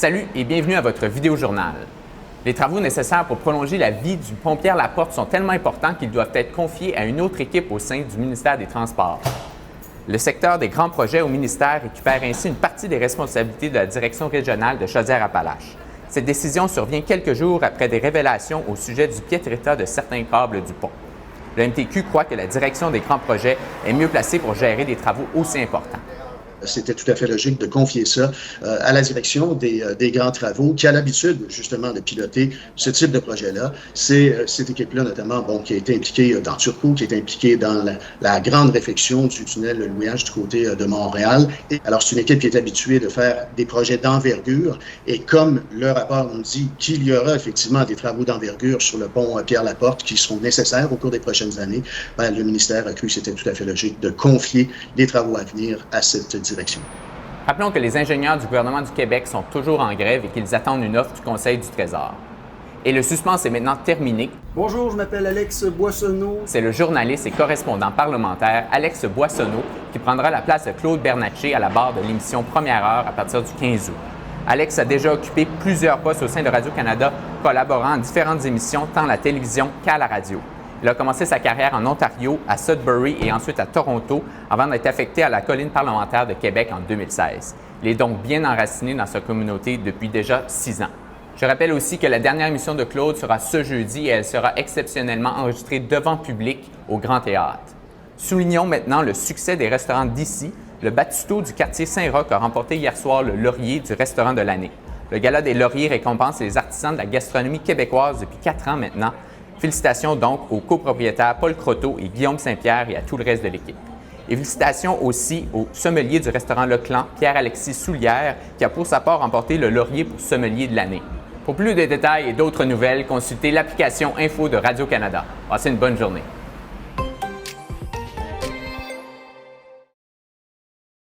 Salut et bienvenue à votre vidéojournal. Les travaux nécessaires pour prolonger la vie du pont Pierre-Laporte sont tellement importants qu'ils doivent être confiés à une autre équipe au sein du ministère des Transports. Le secteur des grands projets au ministère récupère ainsi une partie des responsabilités de la direction régionale de Chaudière-Appalaches. Cette décision survient quelques jours après des révélations au sujet du piètre état de certains câbles du pont. Le MTQ croit que la direction des grands projets est mieux placée pour gérer des travaux aussi importants. C'était tout à fait logique de confier ça à la direction des grands travaux qui a l'habitude justement de piloter ce type de projet-là. C'est cette équipe-là notamment qui a été impliquée dans Turcot, qui a été impliquée dans la grande réfection du tunnel Louis-H du côté de Montréal. Et alors c'est une équipe qui est habituée de faire des projets d'envergure et comme le rapport nous dit qu'il y aura effectivement des travaux d'envergure sur le pont Pierre-Laporte qui seront nécessaires au cours des prochaines années, le ministère a cru que c'était tout à fait logique de confier les travaux à venir à cette direction. Rappelons que les ingénieurs du gouvernement du Québec sont toujours en grève et qu'ils attendent une offre du Conseil du Trésor. Et le suspense est maintenant terminé. Bonjour, je m'appelle Alex Boissonneau. C'est le journaliste et correspondant parlementaire Alex Boissonneau qui prendra la place de Claude Bernatchez à la barre de l'émission Première Heure à partir du 15 août. Alex a déjà occupé plusieurs postes au sein de Radio-Canada, collaborant à différentes émissions tant à la télévision qu'à la radio. Il a commencé sa carrière en Ontario, à Sudbury et ensuite à Toronto, avant d'être affecté à la colline parlementaire de Québec en 2016. Il est donc bien enraciné dans sa communauté depuis déjà 6 ans. Je rappelle aussi que la dernière émission de Claude sera ce jeudi et elle sera exceptionnellement enregistrée devant public au Grand Théâtre. Soulignons maintenant le succès des restaurants d'ici. Le Batuto du quartier Saint-Roch a remporté hier soir le laurier du restaurant de l'année. Le Gala des lauriers récompense les artisans de la gastronomie québécoise depuis 4 ans maintenant. Félicitations donc aux copropriétaires Paul Croteau et Guillaume Saint-Pierre et à tout le reste de l'équipe. Et félicitations aussi au sommelier du restaurant Le Clan, Pierre-Alexis Soulière, qui a pour sa part remporté le laurier pour sommelier de l'année. Pour plus de détails et d'autres nouvelles, consultez l'application Info de Radio-Canada. Passez une bonne journée.